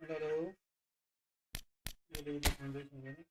Hello. Maybe the transition again.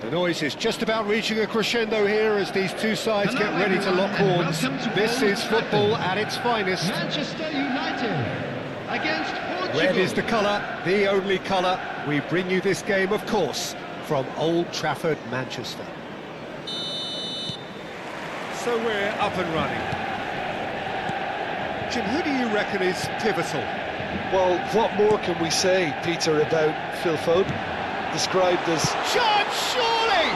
The noise is just about reaching a crescendo here as these two sides get ready to lock horns. This is football at its finest. Manchester United against Portugal. Red is the colour, the only colour. We bring you this game, of course, from Old Trafford, Manchester. So we're up and running. Jim, who do you reckon is pivotal? Well, what more can we say, Peter, about Phil Foden? Described as... Shot, surely!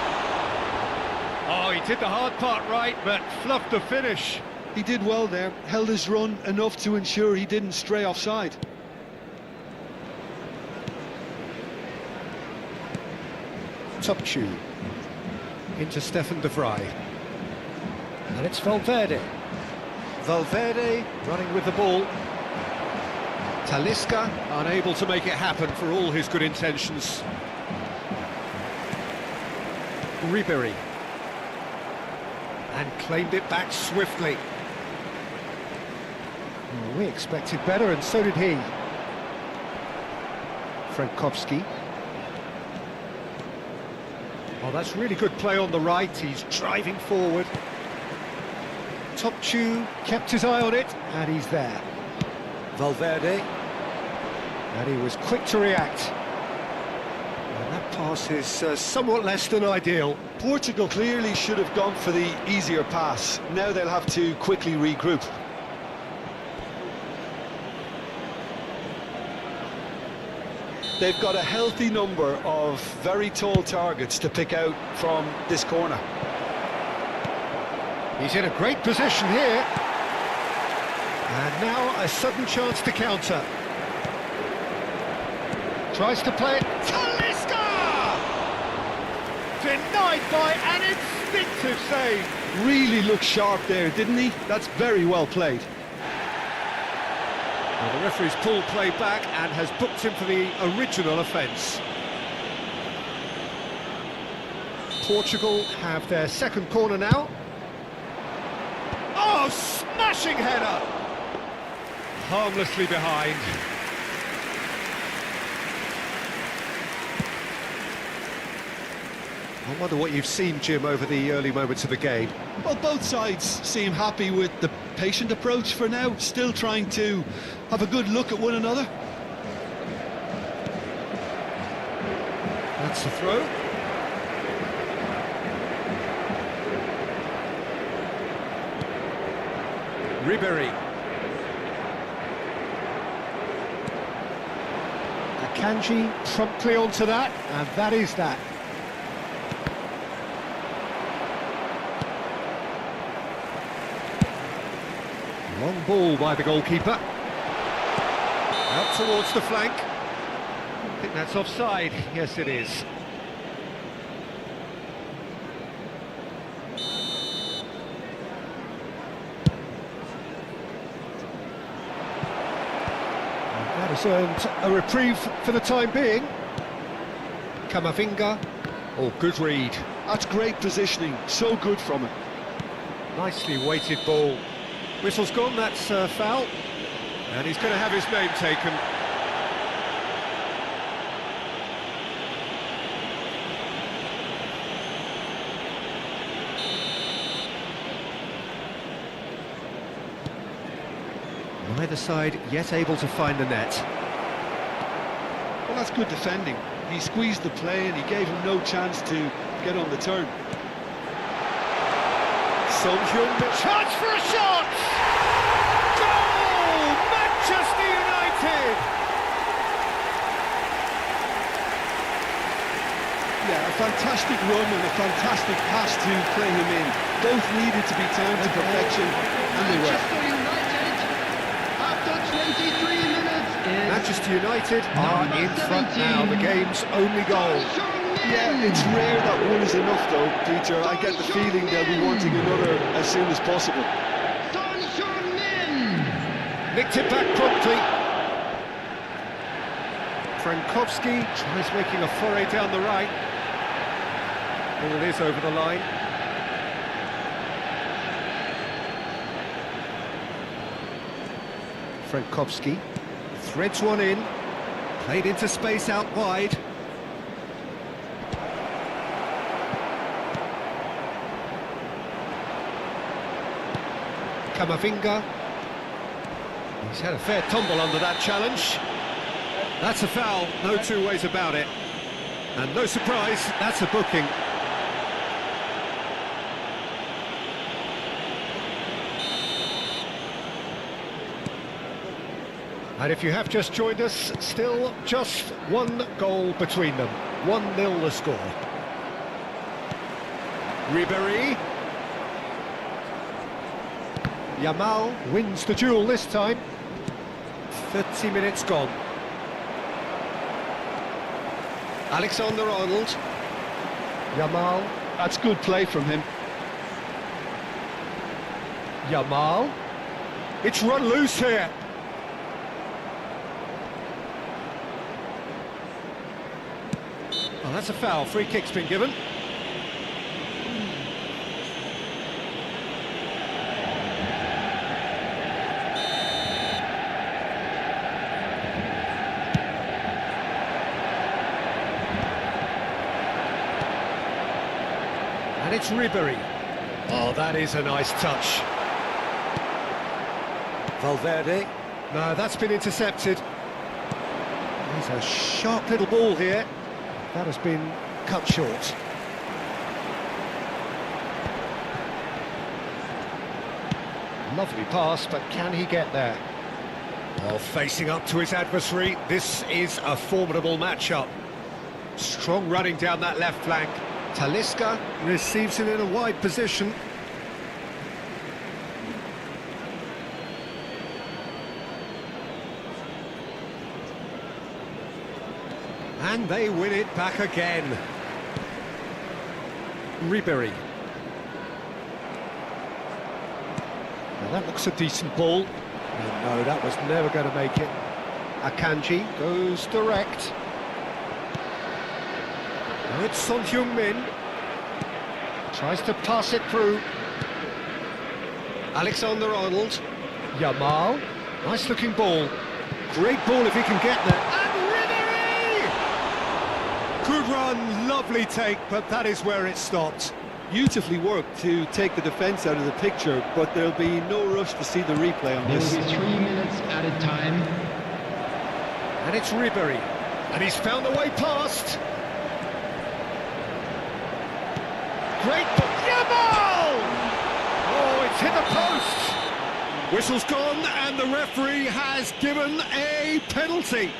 Oh, he did the hard part right, but fluffed the finish. He did well there, held his run enough to ensure he didn't stray offside. Topchu. Into Stefan de Vrij. And it's Valverde. Valverde running with the ball. Talisca unable to make it happen for all his good intentions. Ribery. And claimed it back swiftly. Well, we expected better, and so did he. Frankowski. Oh, that's really good play on the right. He's driving forward. Topchu kept his eye on it, and he's there. Valverde. And he was quick to react. And that pass is somewhat less than ideal. Portugal clearly should have gone for the easier pass. Now they'll have to quickly regroup. They've got a healthy number of very tall targets to pick out from this corner. He's in a great position here. And now a sudden chance to counter. Tries to play it. Talisca! Denied by an instinctive save. Really looked sharp there, didn't he? That's very well played. Well, the referee's pulled play back and has booked him for the original offence. Portugal have their second corner now. Oh, smashing header! Harmlessly behind. I wonder what you've seen, Jim, over the early moments of the game. Well, both sides seem happy with the patient approach for now, still trying to have a good look at one another. That's the throw. Ribery. Akanji promptly onto that, and that is that. Long ball by the goalkeeper. Out towards the flank. I think that's offside. Yes, it is. That has earned a reprieve for the time being. Camavinga. Oh, good read. That's great positioning, so good from him. Nicely weighted ball. Whistle's gone, that's foul. And he's going to have his name taken. Neither side yet able to find the net. Well, that's good defending. He squeezed the play and he gave him no chance to get on the turn. Son Heung-min, chance for a shot! Goal! Manchester United! Yeah, a fantastic run and a fantastic pass to play him in. Both needed to be timed to perfection, and they were. Manchester United, after 23 minutes, is Manchester United are number in front now, the 17. game's only goal. Yeah, it's rare that one is enough though, Peter. I get the feeling they'll be wanting another as soon as possible. Nicked it back promptly. Frankowski tries making a foray down the right. Ball is over the line. Frankowski threads one in. Played into space out wide. Camavinga. He's had a fair tumble under that challenge. That's a foul, no two ways about it. And no surprise, that's a booking. And if you have just joined us, still just one goal between them. 1-0 the score. Ribery. Yamal wins the duel this time. 30 minutes gone. Alexander-Arnold. Yamal. That's good play from him. Yamal. It's run loose here. Oh, that's a foul. Free kick's been given. And it's Ribery. Oh, that is a nice touch. Valverde. No, that's been intercepted. He's a sharp little ball here. That has been cut short. Lovely pass, but can he get there? Well, facing up to his adversary, this is a formidable matchup. Strong running down that left flank. Talisca receives it in a wide position. And they win it back again. Ribery. Now that looks a decent ball. No, that was never going to make it. Akanji goes direct. Now it's Son Heung-min. Tries to pass it through. Alexander-Arnold. Yamal. Nice looking ball. Great ball if he can get there. Good run, lovely take, but that is where it stopped. Beautifully worked to take the defence out of the picture, but there'll be no rush to see the replay on this. There will be 3 minutes added time. And it's Ribery, and he's found the way past. Great ball, Yamal! Oh, it's hit the post. Whistle's gone, and the referee has given a penalty.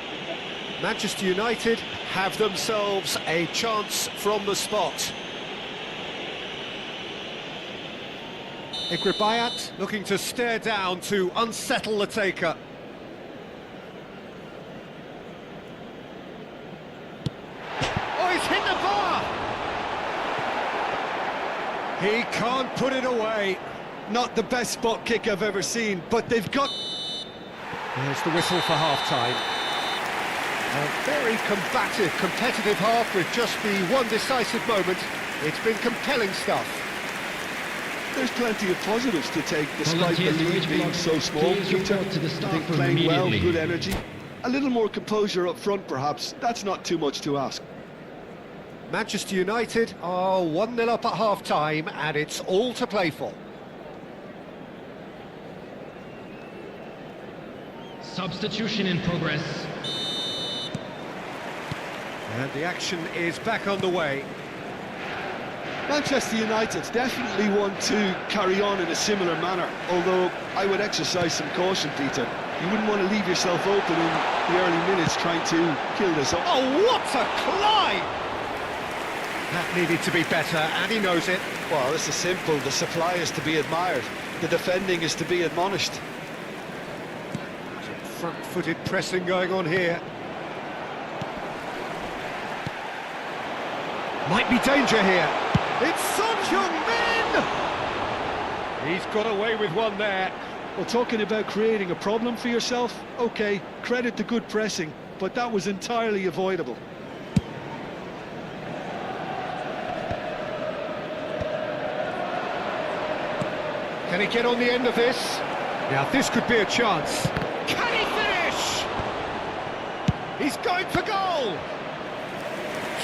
Manchester United have themselves a chance from the spot. Ikribayat looking to stare down to unsettle the taker. Oh, he's hit the bar! He can't put it away. Not the best spot kick I've ever seen, but they've got... There's the whistle for half-time. A very combative, competitive half with just the one decisive moment. It's been compelling stuff. There's plenty of positives to take despite the Volunteers lead to being reach so block. small. Please Peter, report to the I staff think room playing well, immediately. good energy. A little more composure up front perhaps, that's not too much to ask. Manchester United are 1-0 up at half-time and it's all to play for. Substitution in progress. And the action is back on the way. Manchester United definitely want to carry on in a similar manner, although I would exercise some caution, Peter. You wouldn't want to leave yourself open in the early minutes trying to kill this off. Oh, what a climb! That needed to be better, and he knows it. Well, this is simple. The supply is to be admired. The defending is to be admonished. Some front-footed pressing going on here. Might be danger here. It's Son Heung-min! He's got away with one there. Well, talking about creating a problem for yourself, OK, credit to good pressing, but that was entirely avoidable. Can he get on the end of this? Now, this could be a chance. Can he finish? He's going for goal!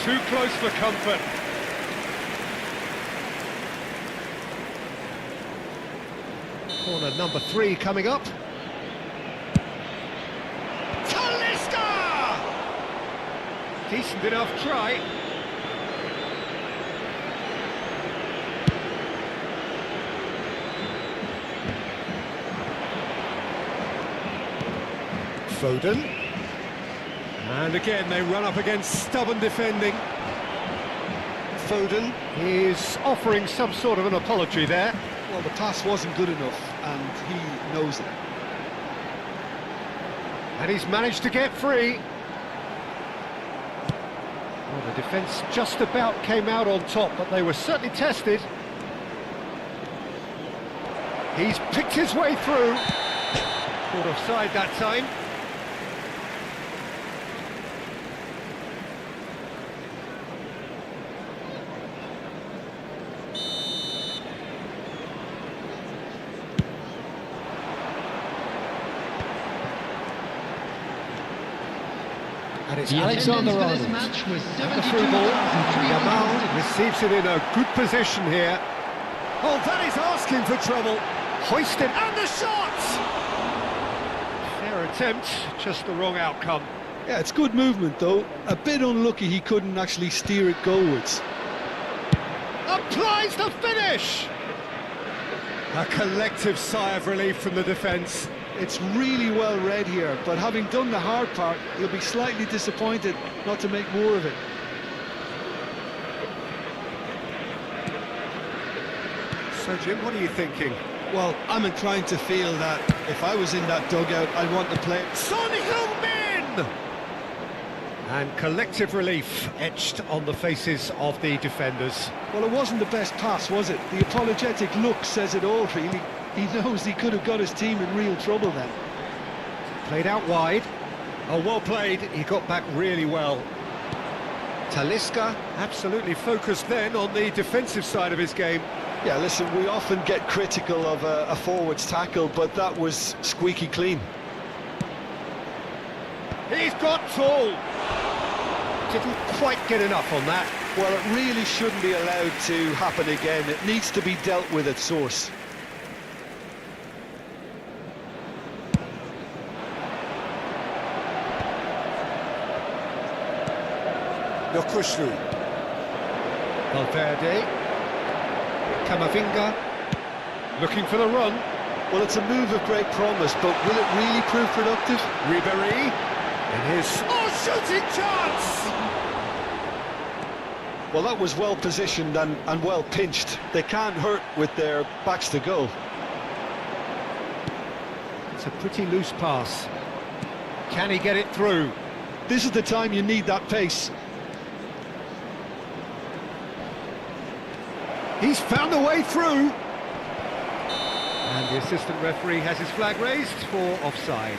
Too close for comfort. Corner number 3 coming up. Talisca! Decent enough try. Foden. And again, they run up against stubborn defending. Foden is offering some sort of an apology there. Well, the pass wasn't good enough, and he knows it. And he's managed to get free. Well, the defence just about came out on top, but they were certainly tested. He's picked his way through. Caught offside that time. And it's The Alexander attendance for this Arnold. match was At the through ball. 72,300. Yamal receives it in a good position here. Oh, that is asking for trouble. Hoisted, and the shot! Fair attempt, just the wrong outcome. Yeah, it's good movement though. A bit unlucky he couldn't actually steer it goalwards. Applies the finish! A collective sigh of relief from the defence. It's really well read here, but having done the hard part, he'll be slightly disappointed not to make more of it. So Jim, what are you thinking? Well, I'm inclined to feel that if I was in that dugout, I'd want to play. Son Heung-min! And collective relief etched on the faces of the defenders. Well, it wasn't the best pass, was it? The apologetic look says it all, really. He knows he could have got his team in real trouble then. Played out wide. Oh, well played. He got back really well. Talisca absolutely focused then on the defensive side of his game. Yeah, listen, we often get critical of a forward's tackle, but that was squeaky clean. He's got tall. Didn't quite get enough on that. Well, it really shouldn't be allowed to happen again. It needs to be dealt with at source. Yokushu. Valverde. Camavinga. Looking for the run. Well, it's a move of great promise, but will it really prove productive? Ribéry. In his... Oh, shooting chance! Well, that was well positioned and well pinched. They can't hurt with their backs to goal. It's a pretty loose pass. Can he get it through? This is the time you need that pace. He's found a way through. And the assistant referee has his flag raised for offside.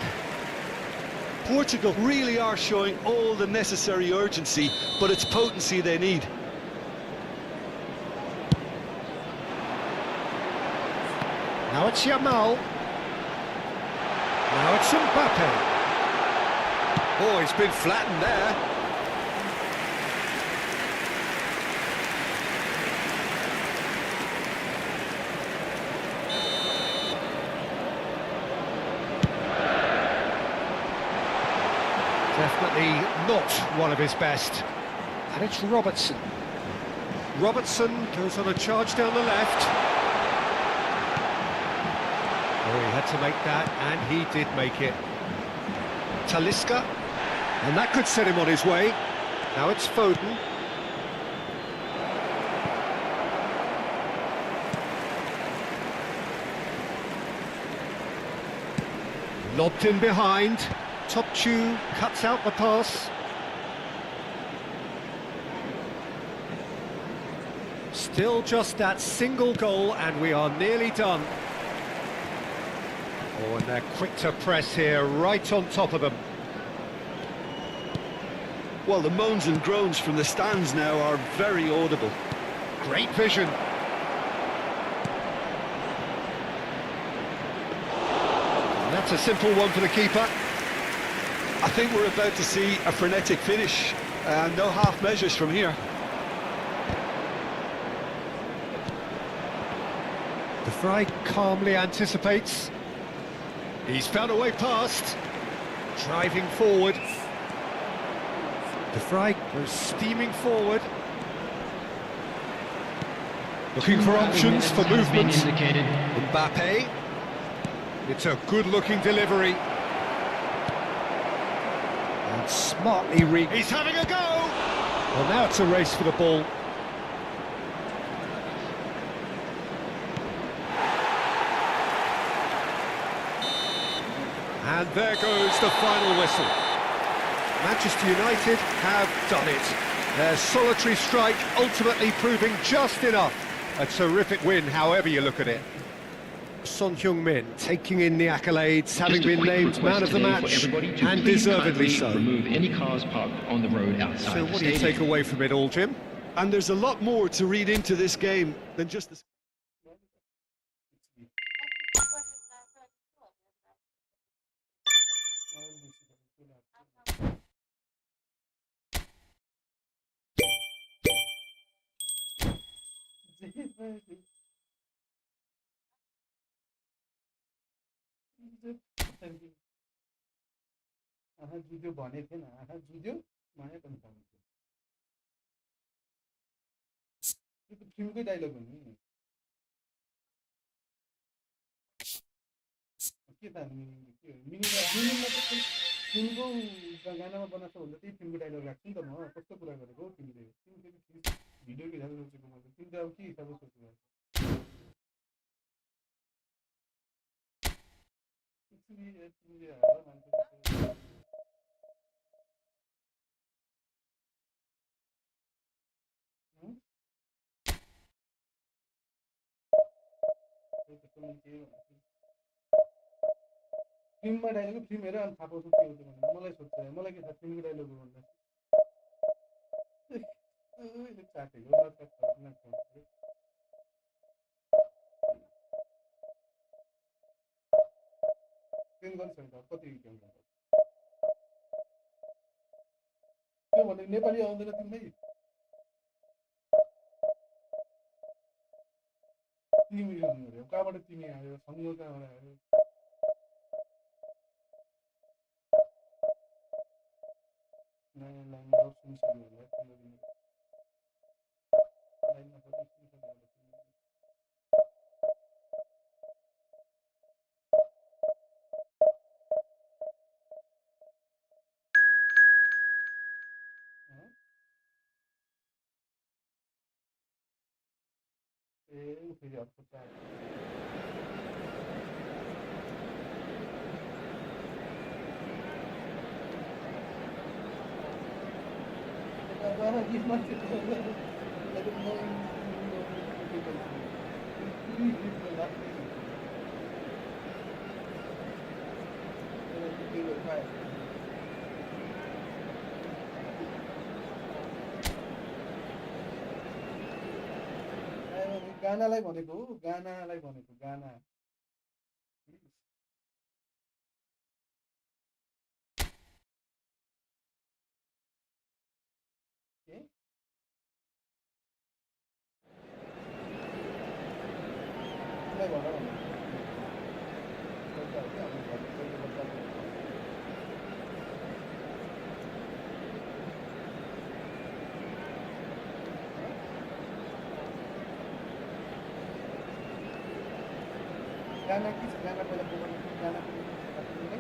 Portugal really are showing all the necessary urgency, but it's potency they need. Now it's Yamal. Now it's Mbappe. Oh, he's been flattened there. Definitely not one of his best. And it's Robertson. Robertson goes on a charge down the left. Oh, he had to make that, and he did make it. Talisca. And that could set him on his way. Now it's Foden. Lobbed in behind. Top Chu cuts out the pass. Still just that single goal and we are nearly done. Oh, and they're quick to press here, right on top of them. Well, the moans and groans from the stands now are very audible. Great vision. And that's a simple one for the keeper. I think we're about to see a frenetic finish, and no half measures from here. De Vrij calmly anticipates. He's found a way past. Driving forward. De Vrij goes steaming forward. Looking for options for movement. Mbappe. It's a good-looking delivery. And smartly He's having a go! Well, now it's a race for the ball. And there goes the final whistle. Manchester United have done it. Their solitary strike ultimately proving just enough. A terrific win, however you look at it. Son Heung-min taking in the accolades, having Just a been quick named request man of the today for match, everybody to and please deservedly kindly so. remove any cars parked on the road outside So the what do you stadium. take away from it all, Jim? And there's a lot more to read into this game than just the... आँखा जुद्यो भनेको थिएन आँखा जुद्यो माया पनि पाउँछ यो त फिल्मकै dialogue हो नि के थाहा मिनिङमा फिल्मको गानामा बनाएको भन्दा त्यही फिल्मको डाइलग राख्छु नि त म कस्तो कुरा गरेको हौ तिमीले भिडियोको हिसाबले सोचेको मैले तिमीले अब के हिसाबले सोचेको तिमीले हाल मान्छे फिल्ममा डाइलग फिल्म हेरेर अनि थाहा पाउँछु के हो त्यो भनेर मलाई सोध्छ मलाई के थाहा फिल्मको डाइलग हो भन्दा चाटेको ट्रेन गरिसकेको कति त्यो भने नेपाली आउँदैन तिमीलाई तिमी कहाँबाट तिमी आयो सँग कहाँबाट आयो नयाँ लाइनमा सुनिसक्यो होला ए फेरि अर्को चार गानालाई भनेको हो गानालाई भनेको गाना गाना के छ गाना पहिला बोलाउनु गाना पनि के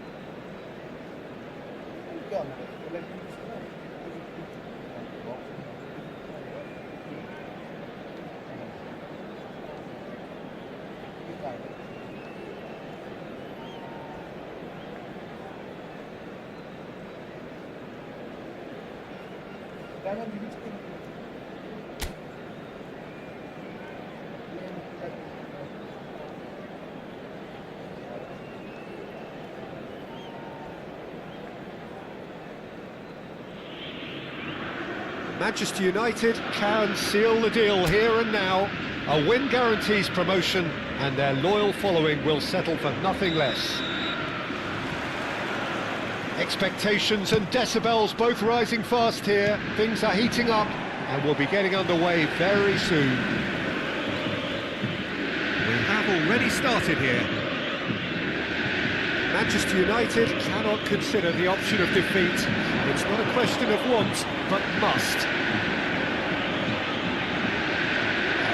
गाना lyrics Manchester United can seal the deal here and now. A win guarantees promotion and their loyal following will settle for nothing less. Expectations and decibels both rising fast here. Things are heating up and we'll be getting underway very soon. We have already started here. Manchester United cannot consider the option of defeat. It's not a question of want, but must.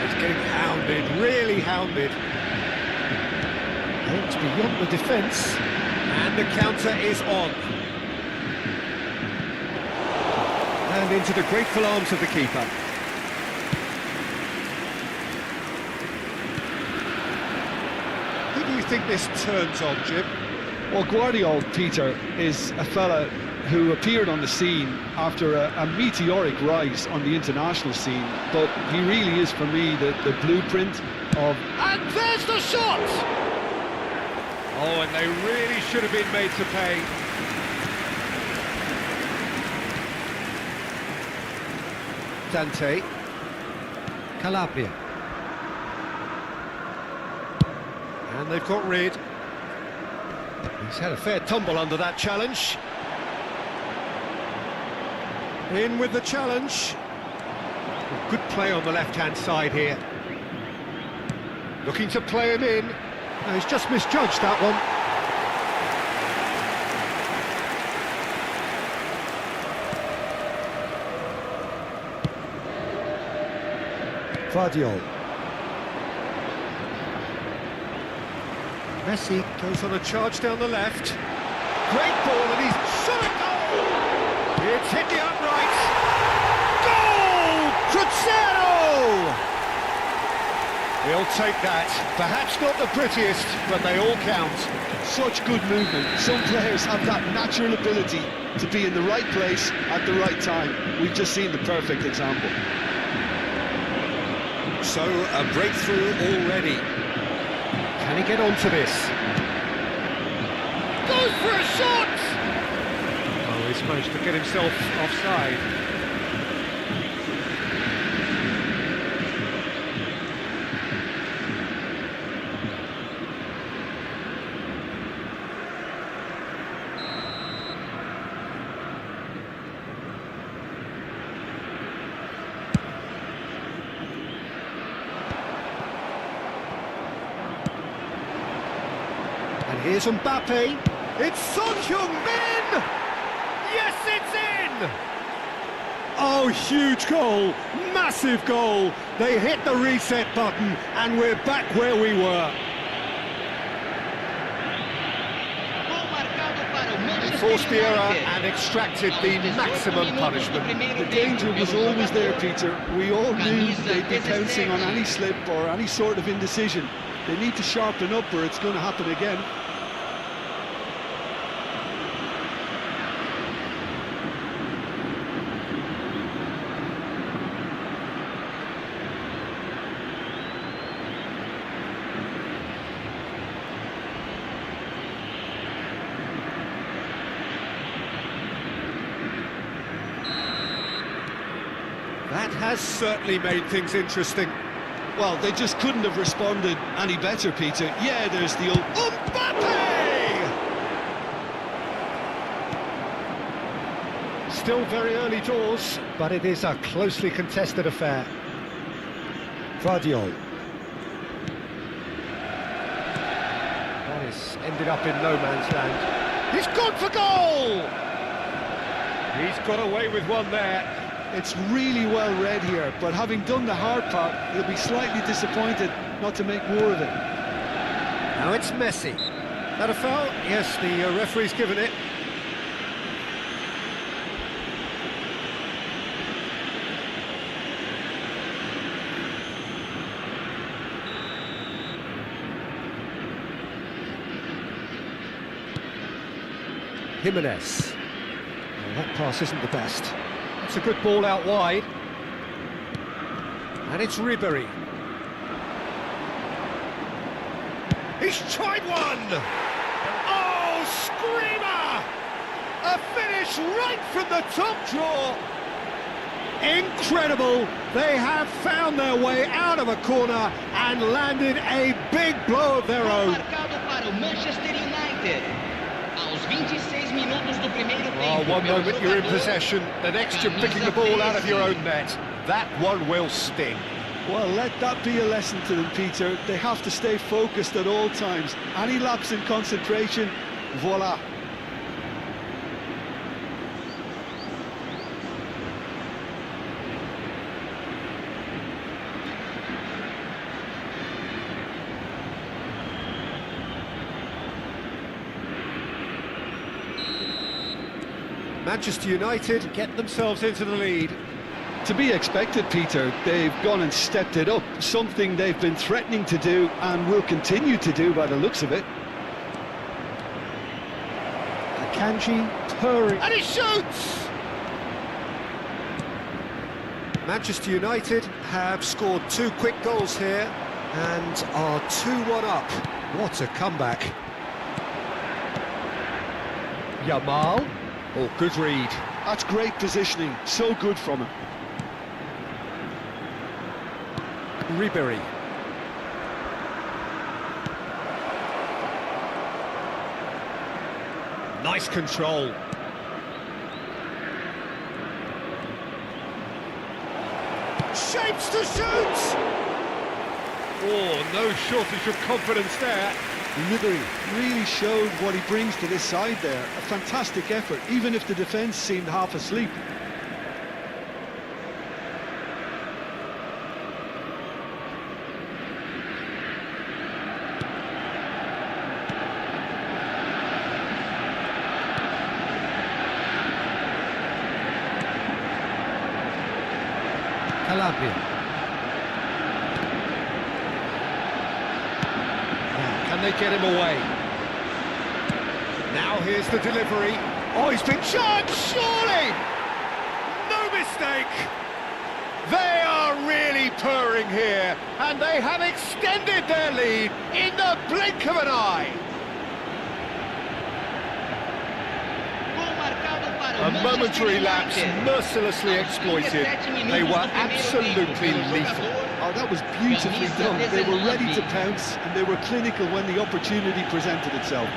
He's getting hounded, really hounded. It's beyond the defence, and the counter is on. And into the grateful arms of the keeper. Who do you think this turns on, Jim? Well, Guardiola, Peter, is a fella who appeared on the scene after a meteoric rise on the international scene, but he really is, for me, the blueprint of... And there's the shot! Oh, and they really should have been made to pay. Dante. Calabria. And they've got rid. He's had a fair tumble under that challenge. In with the challenge. Good play on the left-hand side here. Looking to play him in. No, he's just misjudged that one. Vardiol. Messi goes on a charge down the left. Great ball, and he's shot a goal! It's hit the uprights. Goal! Cruzeiro! He'll take that. Perhaps not the prettiest, but they all count. Such good movement. Some players have that natural ability to be in the right place at the right time. We've just seen the perfect example. So, a breakthrough already. Can he get onto this? Goes for a shot! Oh, he's managed to get himself offside. And here's Mbappe. It's Son Heung-min! Yes, it's in! Oh, huge goal. Massive goal. They hit the reset button, and we're back where we were. They forced the error and extracted the maximum punishment. The danger was always there, Peter. We all knew they'd be pouncing on any slip or any sort of indecision. They need to sharpen up or it's going to happen again. That has certainly made things interesting. Well, they just couldn't have responded any better, Peter. Yeah, there's the old... Mbappe! Still very early doors, but it is a closely contested affair. Vardiol. That has ended up in no man's land. He's gone for goal! He's got away with one there. It's really well read here, but having done the hard part, he'll be slightly disappointed not to make more of it. Now it's Messi. That a foul? Yes, the referee's given it. Jimenez. Well, that pass isn't the best. It's a good ball out wide. And it's Ribéry. He's tried one! Oh, screamer! A finish right from the top draw! Incredible! They have found their way out of a corner and landed a big blow of their own. Oh, one moment you're in possession, the next you're picking the ball out of your own net. That one will sting. Well, let that be a lesson to them, Peter. They have to stay focused at all times. Any lapse in concentration, voila. Manchester United get themselves into the lead. To be expected, Peter. They've gone and stepped it up, something they've been threatening to do and will continue to do by the looks of it. Kanji purring. And he shoots! Manchester United have scored 2 quick goals here and are 2-1 up. What a comeback. Yamal. Oh, good read. That's great positioning, so good from him. Ribery. Nice control. Shapes to shoot! Oh, no shortage of confidence there. Ribery really showed what he brings to this side there. A fantastic effort, even if the defence seemed half asleep. Calabria. Can they get him away? Now here's the delivery. Oh, he's been charged, surely! No mistake! They are really purring here, and they have extended their lead in the blink of an eye. A momentary lapse mercilessly exploited. They were absolutely lethal. Oh, that was beautifully done. They were ready to pounce, and they were clinical when the opportunity presented itself.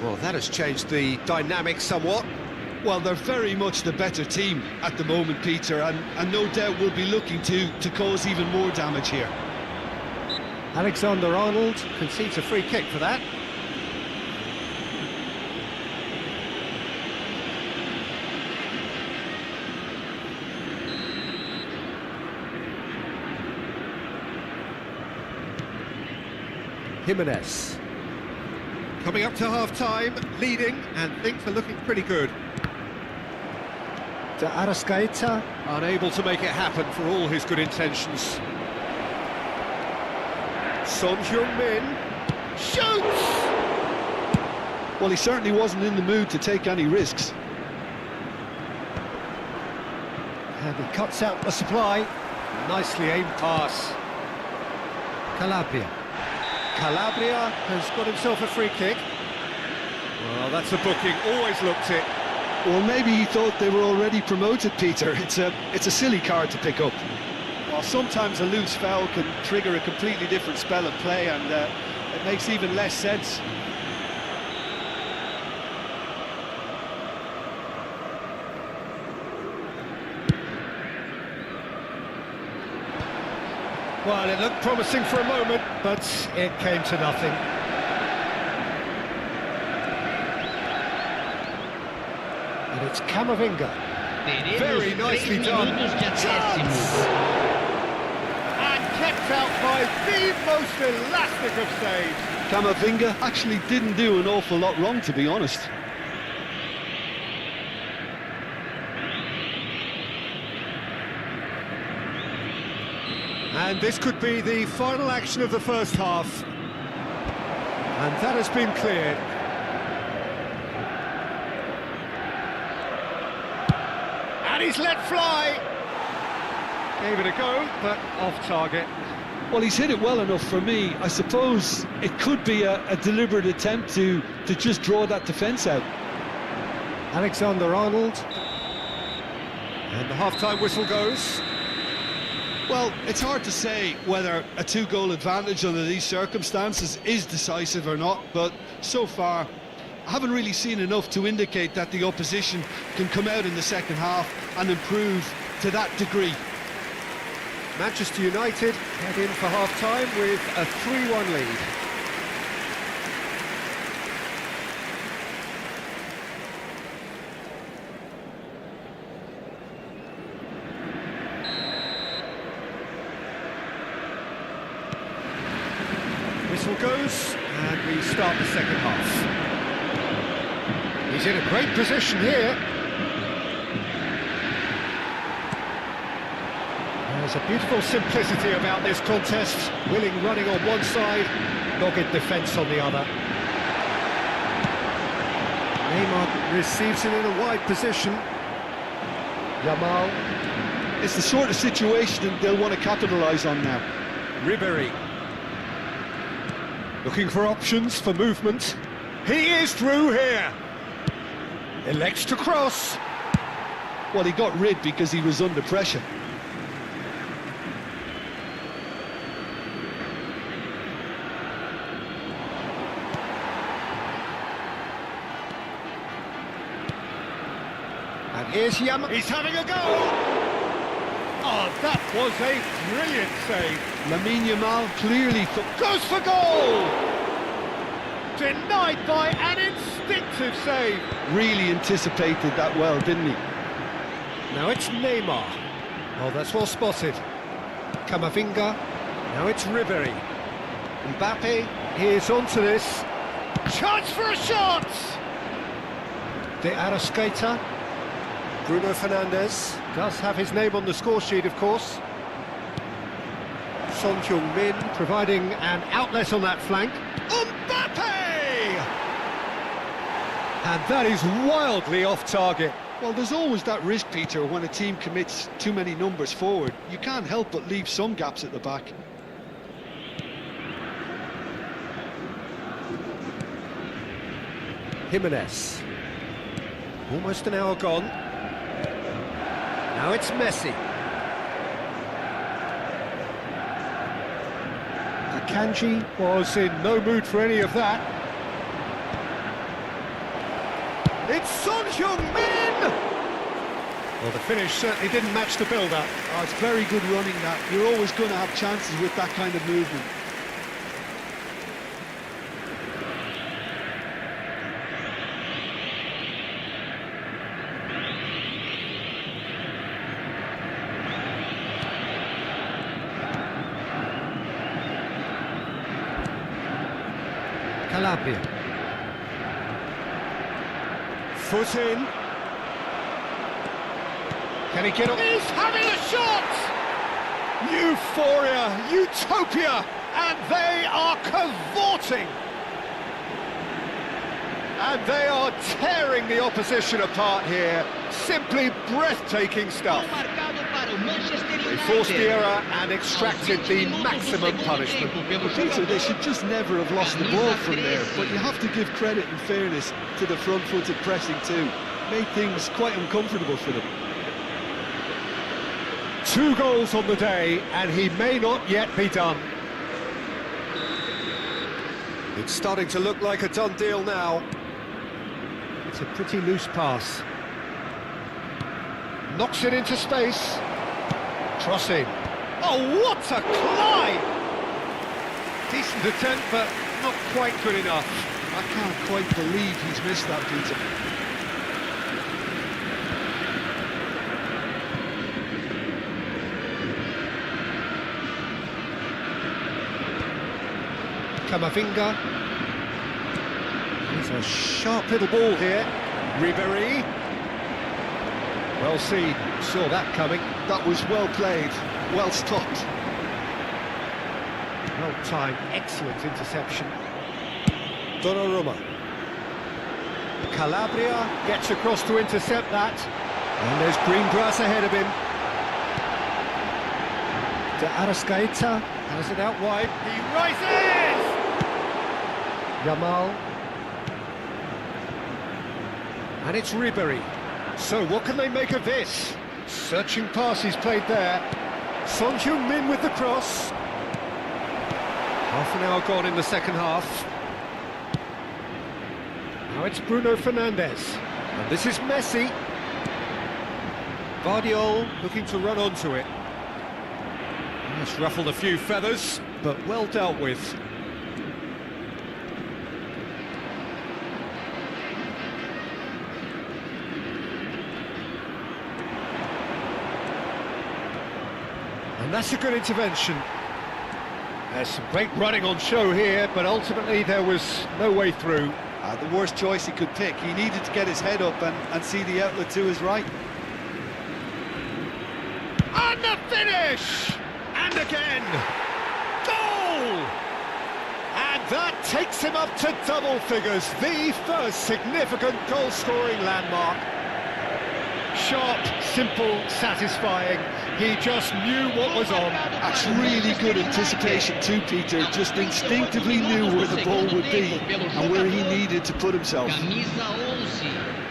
Well, that has changed the dynamic somewhat. Well, they're very much the better team at the moment, Peter, and no doubt will be looking to cause even more damage here. Alexander-Arnold concedes a free kick for that. Jimenez. Coming up to half-time, leading, and things are looking pretty good. To Arrascaeta. Unable to make it happen for all his good intentions. Son Heung-min shoots! Well, he certainly wasn't in the mood to take any risks. And he cuts out the supply. Nicely aimed pass. Calabria. Calabria has got himself a free kick. Well, that's a booking, always looked it. Well, maybe he thought they were already promoted, Peter. It's a silly card to pick up. Well, sometimes a loose foul can trigger a completely different spell of play, and it makes even less sense. Well, it looked promising for a moment, but it came to nothing. And it's Camavinga. Very nicely done. Chance! And kept out by the most elastic of saves. Camavinga actually didn't do an awful lot wrong, to be honest. And this could be the final action of the first half. And that has been cleared. And he's let fly. Gave it a go, but off target. Well, he's hit it well enough for me. I suppose it could be a deliberate attempt to just draw that defence out. Alexander-Arnold. And the half-time whistle goes. Well, it's hard to say whether a 2-goal advantage under these circumstances is decisive or not, but so far I haven't really seen enough to indicate that the opposition can come out in the second half and improve to that degree. Manchester United head in for half-time with a 3-1 lead. Whistle goes, and we start the second half. He's in a great position here. There's There's a beautiful simplicity about this contest. Willing running on one side, dogged defence on the other. Neymar receives it in a wide position. Yamal. It's the sort of situation they'll want to capitalise on now. Ribéry. Looking for options for movement. He is through here. Elects to cross. Well, he got rid because he was under pressure. And here's Yamal. He's having a go. Oh, that was a brilliant save. Lamine Yamal clearly Goes for goal. Denied by an instinctive save. really anticipated that well, didn't he? Now it's Neymar. Oh, that's well spotted. Camavinga. Now it's Ribéry. Mbappe. Here's onto this. Chance for a shot! De Arrascaeta. Bruno Fernandes. Does have his name on the score sheet, of course. Son Heung-min providing an outlet on that flank. Mbappe! And that is wildly off target. Well, there's always that risk, Peter, when a team commits too many numbers forward. You can't help but leave some gaps at the back. Jimenez. Almost an hour gone. Now it's Messi. Akanji was in no mood for any of that. It's Son Heung-min! Well, the finish certainly didn't match the build-up. Oh, it's very good running, that. You're always going to have chances with that kind of movement. Calabria. Foot in. Can he get on? He's having a shot! Euphoria, utopia, and they are cavorting. And they are tearing the opposition apart here. Simply breathtaking stuff. They forced the error and extracted the maximum punishment. Peter, they should just never have lost the ball from there, but you have to give credit and fairness to the front-footed pressing too. Made things quite uncomfortable for them. 2 goals on the day, and he may not yet be done. It's starting to look like a done deal now. It's a pretty loose pass. Knocks it into space. Crossing. Oh, what a climb! Decent attempt, but not quite good enough. I can't quite believe he's missed that, Peter. Camavinga. There's a sharp little ball here. Ribéry. Well seen, saw that coming. That was well played, well stopped. Well timed, excellent interception. Donnarumma. Calabria gets across to intercept that. And there's green grass ahead of him. De Arrascaeta has it out wide. He rises! Yamal. And it's Ribéry. So what can they make of this? Searching pass he's played there. Son Heung-min with the cross. Half an hour gone in the second half. Now it's Bruno Fernandes. And this is Messi. Guardiola looking to run onto it. It's ruffled a few feathers, but well dealt with. And that's a good intervention. There's some great running on show here, but ultimately there was no way through. The worst choice he could pick. He needed to get his head up and see the outlet to his right. And the finish! And again! Goal! And that takes him up to double figures, the first significant goal-scoring landmark. Sharp, simple, satisfying. He just knew what was on. That's really good anticipation too, Peter. Just instinctively knew where the ball would be and where he needed to put himself. Camisa 11.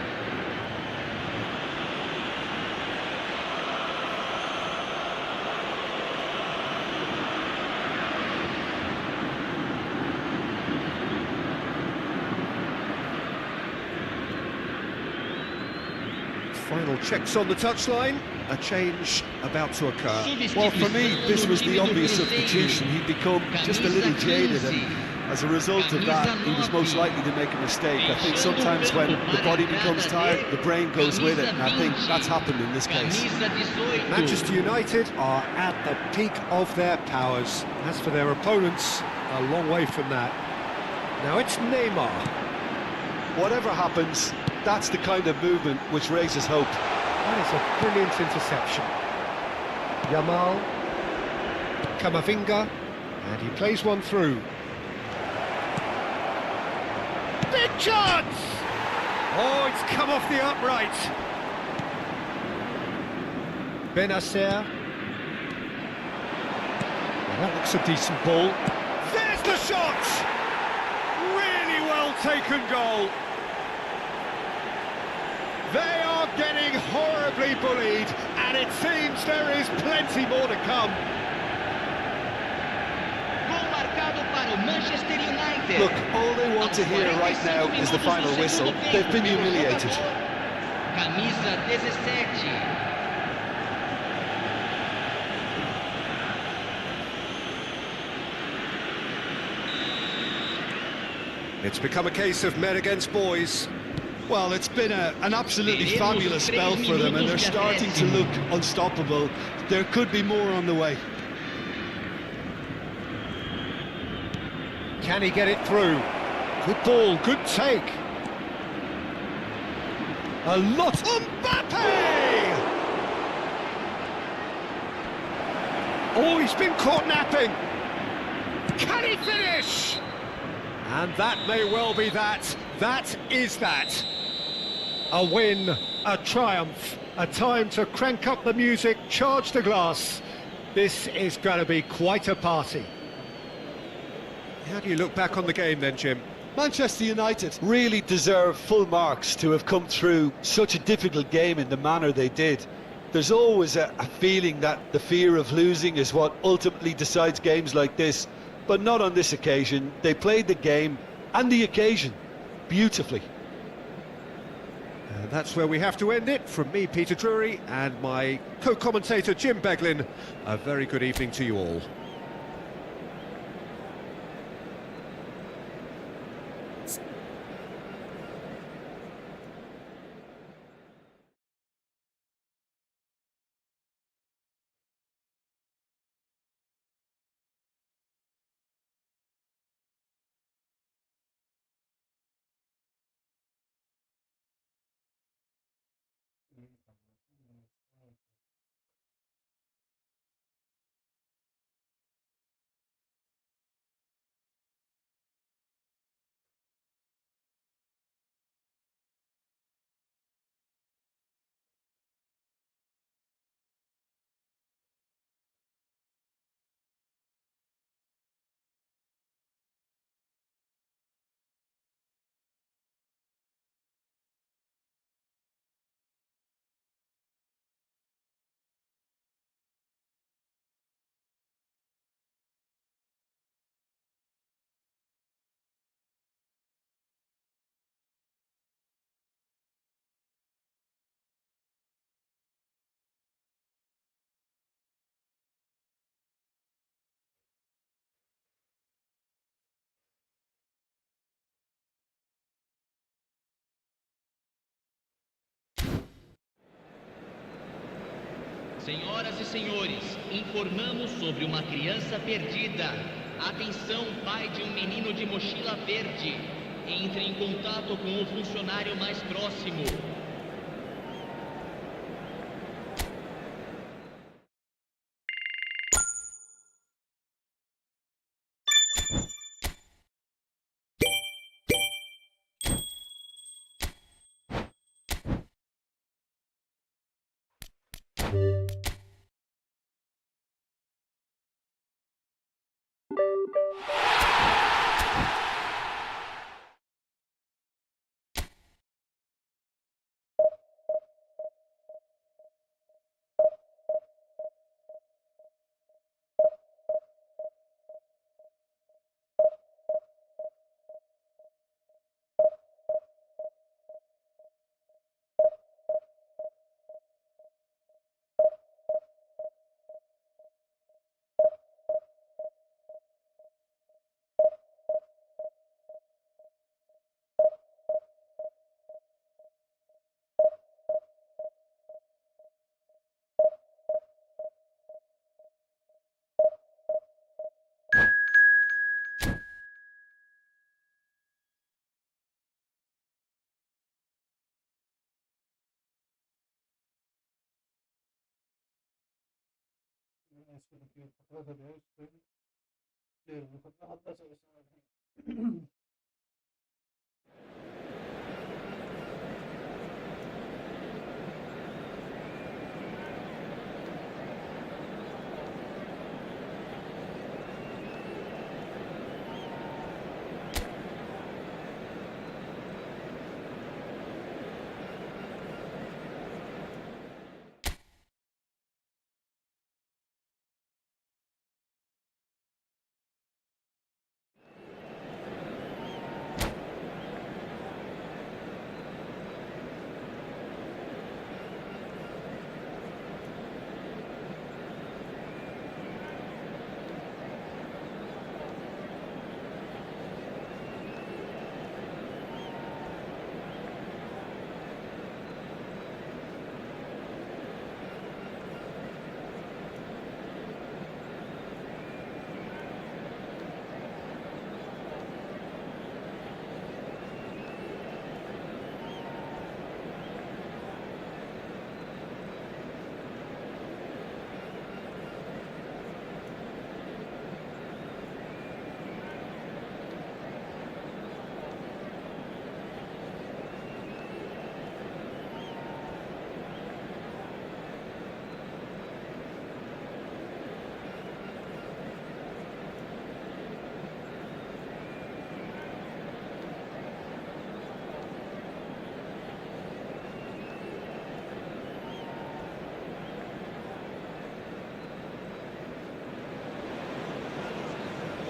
Final checks on the touchline. A change about to occur. Well, for me, this was the obvious substitution. He'd become just a little jaded, and as a result of that, he was most likely to make a mistake. I think sometimes when the body becomes tired, the brain goes with it, and I think that's happened in this case. Manchester United are at the peak of their powers. As for their opponents, a long way from that. Now it's Neymar. Whatever happens, that's the kind of movement which raises hope. That is a brilliant interception. Yamal, Camavinga, and he plays one through. Big chance! Oh, it's come off the upright. Benacer. Well, that looks a decent ball. There's the shot! Really well taken goal. They are getting horribly bullied, and it seems there is plenty more to come. Gol marcado para o Manchester United. Look, all they want to hear right now is the final whistle. They've been humiliated. Camisa 17. It's become a case of men against boys. Well, it's been an absolutely fabulous spell for them, and they're starting to look unstoppable. There could be more on the way. Can he get it through? Good ball, good take. A lot. Mbappe! Oh, he's been caught napping. Can he finish? And that may well be that. That is that. A win, a triumph, a time to crank up the music, charge the glass. This is going to be quite a party. How do you look back on the game then, Jim? Manchester United really deserve full marks to have come through such a difficult game in the manner they did. There's always a feeling that the fear of losing is what ultimately decides games like this, but not on this occasion. They played the game and the occasion beautifully. That's where we have to end it. From me, Peter Drury, and my co-commentator, Jim Beglin, a very good evening to you all. Senhoras e senhores, informamos sobre uma criança perdida. Atenção, pai de um menino de mochila verde. Entre em contato com o funcionário mais próximo. यसको त के खतरा छ नि प्लेयरहरू खतरा खतरा छ यसमा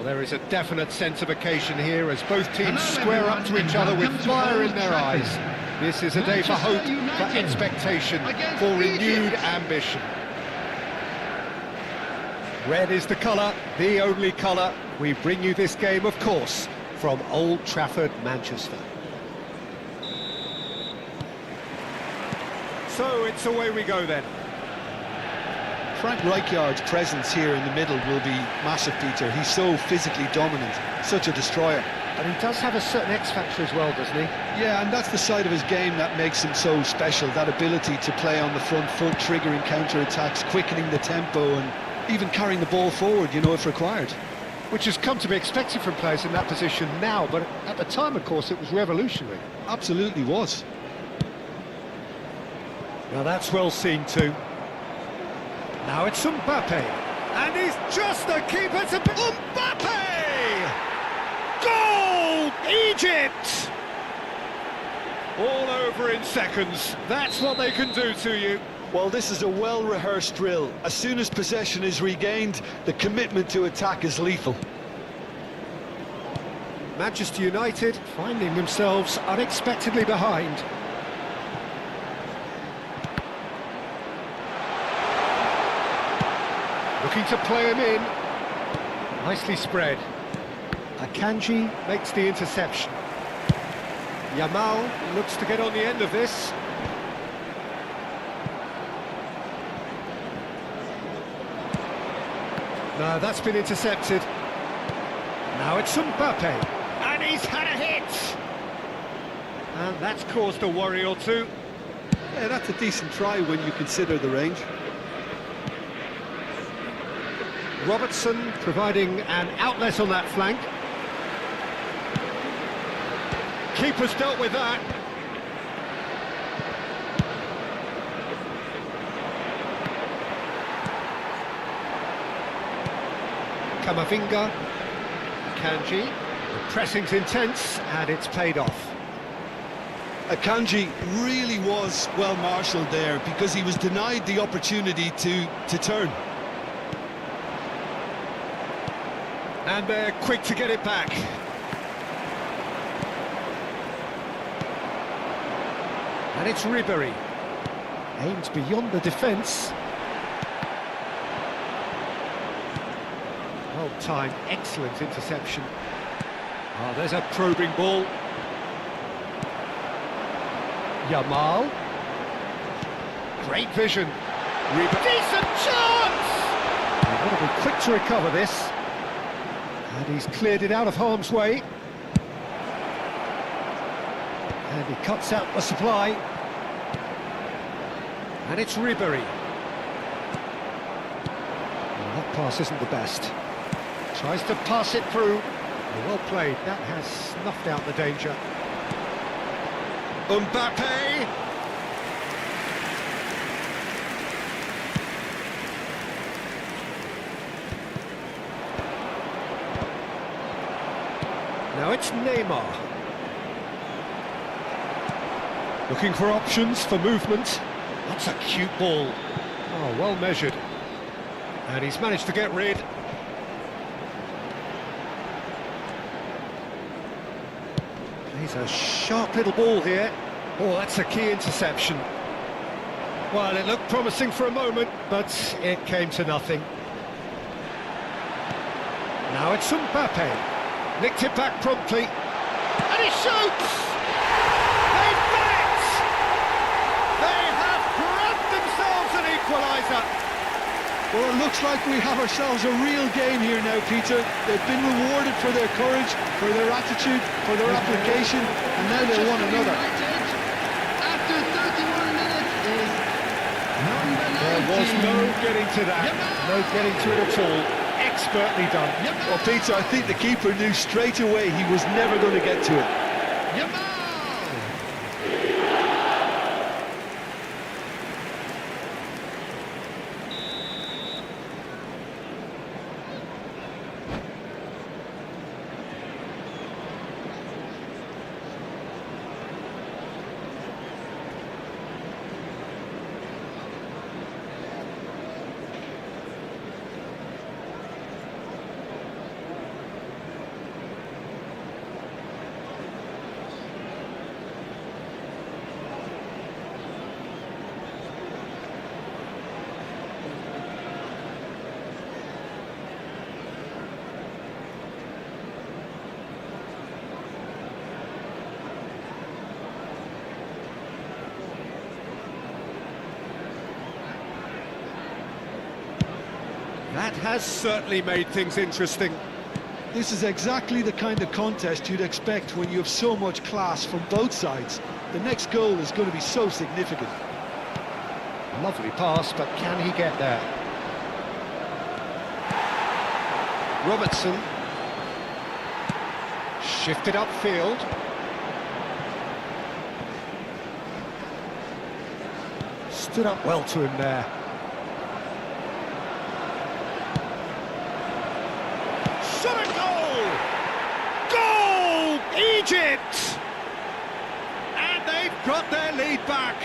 There is a definite sense of occasion here as both teams square up to each other with fire in their eyes. This is a day for hope, for expectation, for renewed ambition. Red is the colour, the only colour. We bring you this game, of course, from Old Trafford, Manchester. So it's away we go then. Frank Rijkaard's presence here in the middle will be massive, Peter. He's so physically dominant, such a destroyer. But he does have a certain X-factor as well, doesn't he? Yeah, and that's the side of his game that makes him so special, that ability to play on the front foot, triggering counter-attacks, quickening the tempo, and even carrying the ball forward, you know, if required. Which has come to be expected from players in that position now, but at the time, of course, it was revolutionary. Absolutely was. Now that's well seen too. Now it's Mbappe, and he's just the keeper to... Mbappe! Goal! Egypt! All over in seconds. That's what they can do to you. Well, this is a well-rehearsed drill. As soon as possession is regained, the commitment to attack is lethal. Manchester United finding themselves unexpectedly behind. Looking to play him in. Nicely spread. Akanji makes the interception. Yamal looks to get on the end of this. No, that's been intercepted. Now it's Mbappe. And he's had a hit! And that's caused a worry or two. Yeah, that's a decent try when you consider the range. Robertson providing an outlet on that flank. Keeper's dealt with that. Kamavinga, Kanji. The pressing's intense and it's paid off. Akanji really was well marshalled there because he was denied the opportunity to turn. And they're quick to get it back. And it's Ribery. Aims beyond the defence. Well timed, excellent interception. Oh, there's a probing ball. Yamal. Great vision. Decent chance! He's got to be quick to recover this. And he's cleared it out of harm's way. And he cuts out the supply. And it's Ribery. Well, that pass isn't the best. Tries to pass it through. Well played. That has snuffed out the danger. Mbappe. Now it's Neymar. Looking for options for movement. That's a cute ball. Oh, well measured. And he's managed to get rid. He's a sharp little ball here. Oh, that's a key interception. Well, it looked promising for a moment, but it came to nothing. Now it's Mbappe. Nicked it back promptly. And he shoots! They've done it! They have grabbed themselves an equaliser. Well, it looks like we have ourselves a real game here now, Peter. They've been rewarded for their courage, for their attitude, for their application, and now they want another. After 31 minutes is number 19. There was no getting to that, no getting to it at all. Expertly done. Well, Peter, I think the keeper knew straight away he was never going to get to it. That has certainly made things interesting. This is exactly the kind of contest you'd expect when you have so much class from both sides. The next goal is going to be so significant. Lovely pass, but can he get there? Robertson. Shifted upfield. Stood up well to him there. Shot a goal! Goal! Egypt! And they've got their lead back.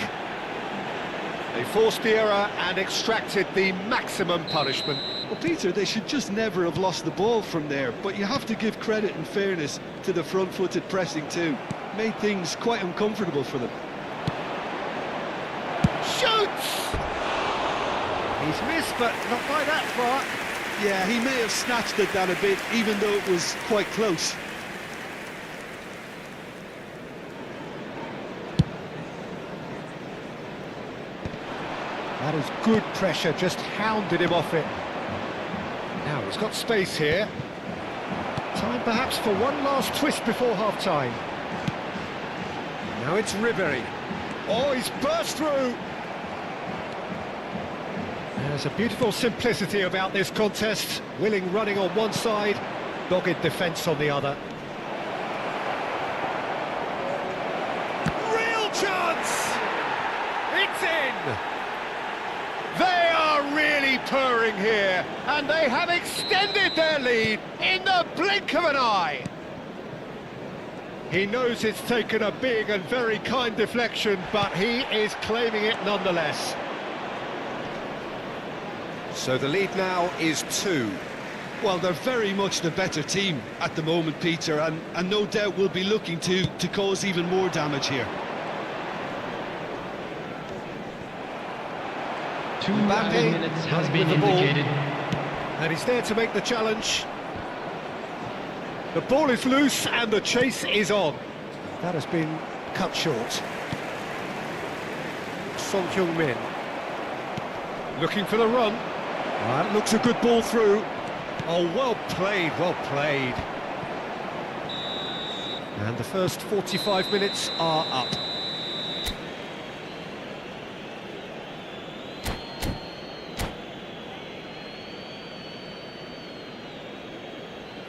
They forced the error and extracted the maximum punishment. Well, Peter, they should just never have lost the ball from there, but you have to give credit and fairness to the front-footed pressing too. Made things quite uncomfortable for them. Shoots! He's missed, but not by that far. Yeah, he may have snatched at that a bit, even though it was quite close. That is good pressure, just hounded him off it. Now he's got space here. Time perhaps for one last twist before half-time. Now it's Ribery. Oh, he's burst through! There's a beautiful simplicity about this contest. Willing running on one side, dogged defence on the other. Real chance! It's in! They are really stirring here, and they have extended their lead in the blink of an eye. He knows it's taken a big and very kind deflection, but he is claiming it nonetheless. So the lead now is 2. Well, they're very much the better team at the moment, Peter, and no doubt will be looking to cause even more damage here. 2 minutes has been indicated. And he's there to make the challenge. The ball is loose and the chase is on. That has been cut short. Son Heung-min looking for the run. That looks a good ball through. Oh, well played, well played. And the first 45 minutes are up.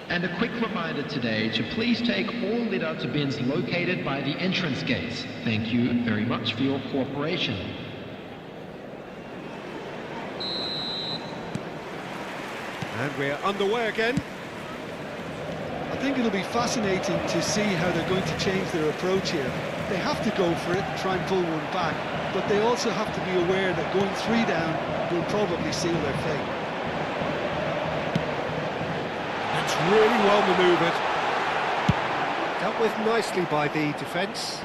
And a quick reminder today to please take all litter to bins located by the entrance gates. Thank you very much for your cooperation. And we're underway again. I think it'll be fascinating to see how they're going to change their approach here. They have to go for it and try and pull one back, but they also have to be aware that going 3 down will probably seal their fate. That's really well manoeuvred. Dealt with nicely by the defence.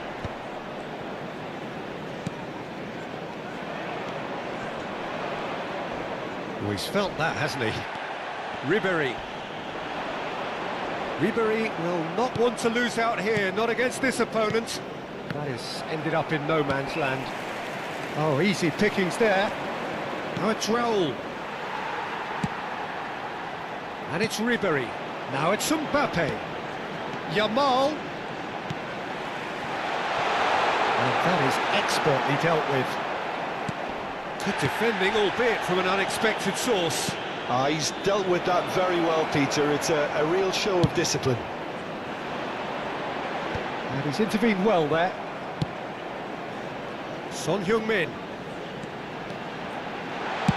Oh, he's felt that, hasn't he? Ribéry. Ribéry will not want to lose out here, not against this opponent. That has ended up in no man's land. Oh, easy pickings there. Now it's Raul. And it's Ribéry. Now it's Mbappe. Yamal. And that is expertly dealt with. Good defending, albeit from an unexpected source. He's dealt with that very well, Peter. It's a real show of discipline. And he's intervened well there. Son Heung-min.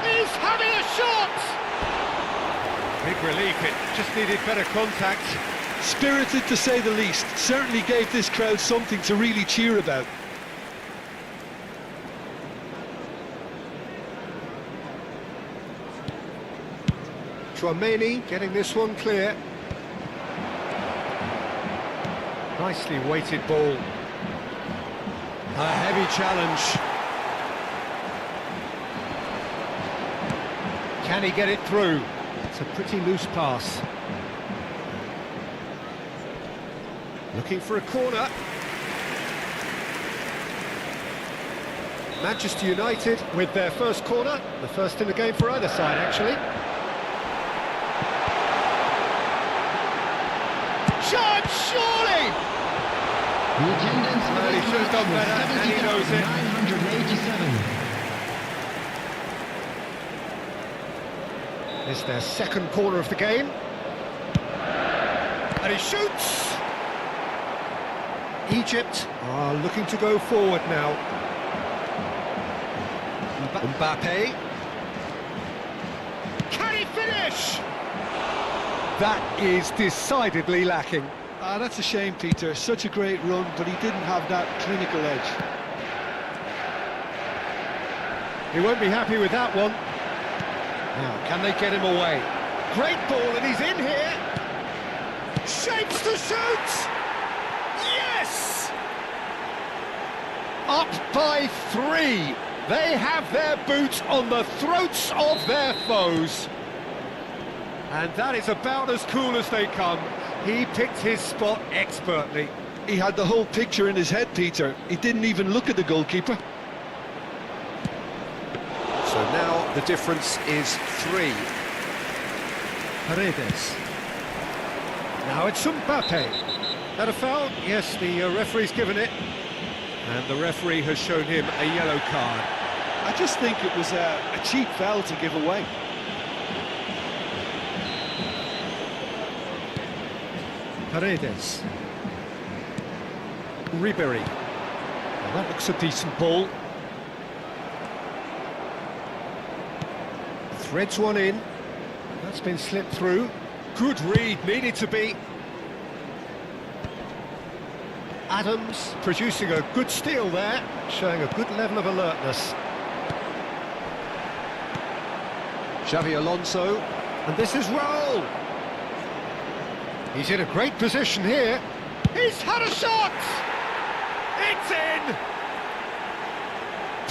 He's having a shot! Big relief, it just needed better contact. Spirited to say the least. Certainly gave this crowd something to really cheer about. Chouameni getting this one clear. Nicely weighted ball. A heavy challenge. Can he get it through? It's a pretty loose pass. Looking for a corner. Manchester United with their first corner. The first in the game for either side, actually. Chance, surely! The attendance for Well, he this should have done match better, was and he knows it. 70,987. It's their second corner of the game. And he shoots! Egypt are looking to go forward now. Mbappe. Can he finish? That is decidedly lacking. That's a shame, Peter. Such a great run, but he didn't have that clinical edge. He won't be happy with that one. Now, can they get him away? Great ball, and he's in here. Shapes to shoot! Yes! Up by 3. They have their boots on the throats of their foes. And that is about as cool as they come. He picked his spot expertly. He had the whole picture in his head, Peter. He didn't even look at the goalkeeper. So now the difference is 3. Paredes. Now it's Mbappe. That a foul? Yes, the referee's given it. And the referee has shown him a yellow card. I just think it was a cheap foul to give away. Paredes. Ribéry. Well, that looks a decent ball. Threads one in. That's been slipped through. Good read, needed to be. Adams producing a good steal there, showing a good level of alertness. Xavi Alonso, and this is Raul. He's in a great position here. He's had a shot! It's in!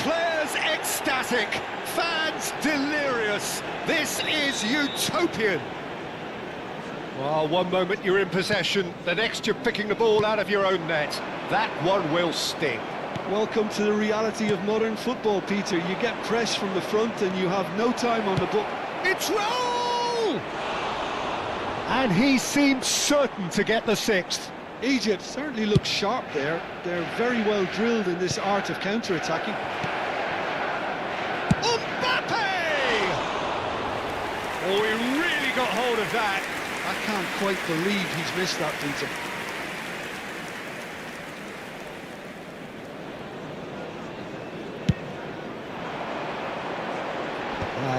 Players ecstatic, fans delirious. This is utopian. Well, one moment you're in possession, the next you're picking the ball out of your own net. That one will sting. Welcome to the reality of modern football, Peter. You get press from the front and you have no time on the ball. It's Raul! And he seemed certain to get the sixth. Egypt certainly looks sharp there. They're very well drilled in this art of counter-attacking. Mbappe! Oh, he really got hold of that. I can't quite believe he's missed that, Peter.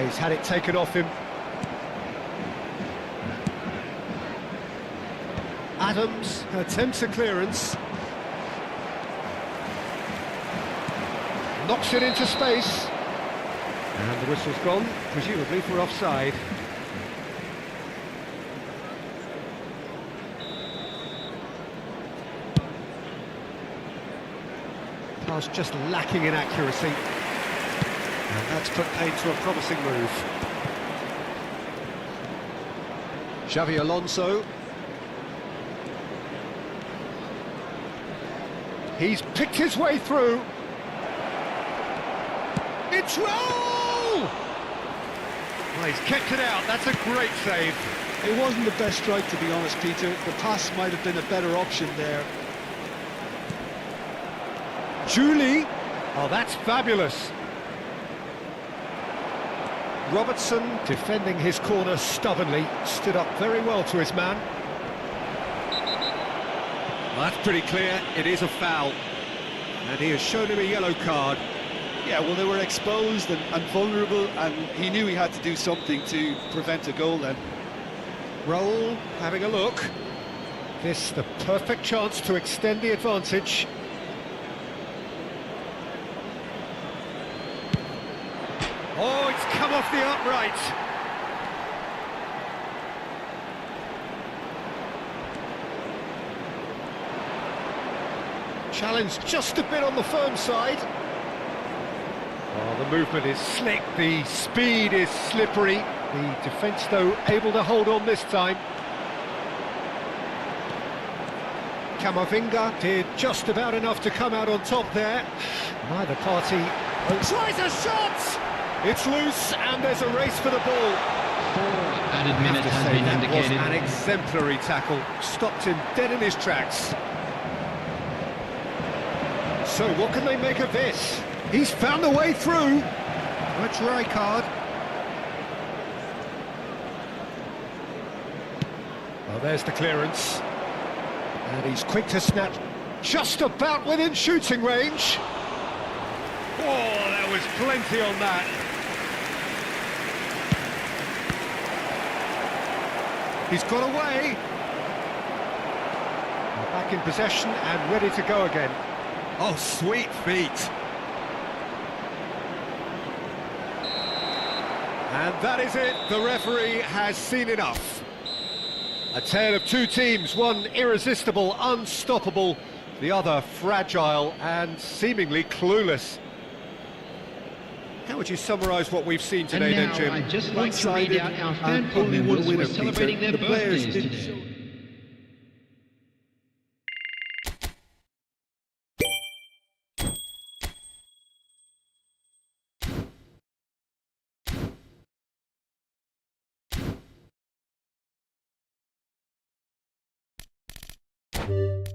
He's had it taken off him. Adams attempts a clearance. Knocks it into space. And the whistle's gone, presumably for offside. Pass just lacking in accuracy. And that's put paid to a promising move. Xavi Alonso. He's picked his way through. It's Raul! Well, he's kept it out. That's a great save. It wasn't the best strike, to be honest, Peter. The pass might have been a better option there. Julie. Oh, that's fabulous. Robertson, defending his corner stubbornly, stood up very well to his man. Well, that's pretty clear. It is a foul. And he has shown him a yellow card. Yeah, well, they were exposed and vulnerable, and he knew he had to do something to prevent a goal then. Raul having a look. This the perfect chance to extend the advantage. Oh, it's come off the upright. Challenge just a bit on the firm side. Oh, the movement is slick, the speed is slippery. The defence, though, able to hold on this time. Camavinga did just about enough to come out on top there. Neither party tries a shot! It's loose, and there's a race for the ball. Added minute has been That was indicated. an exemplary tackle. Stopped him dead in his tracks. So what can they make of this? He's found a way through. That's Rijkaard. Well, there's the clearance. And he's quick to snap. Just about within shooting range. Oh, there was plenty on that. He's got away. Back in possession and ready to go again. Oh, sweet feet. And that is it. The referee has seen enough. A tale of two teams, one irresistible, unstoppable, the other fragile and seemingly clueless. How would you summarise what we've seen today then, Jim? I'd just like to read out our fan and club only one members who winner, are celebrating Peter. their The players birthdays didn't today. Thank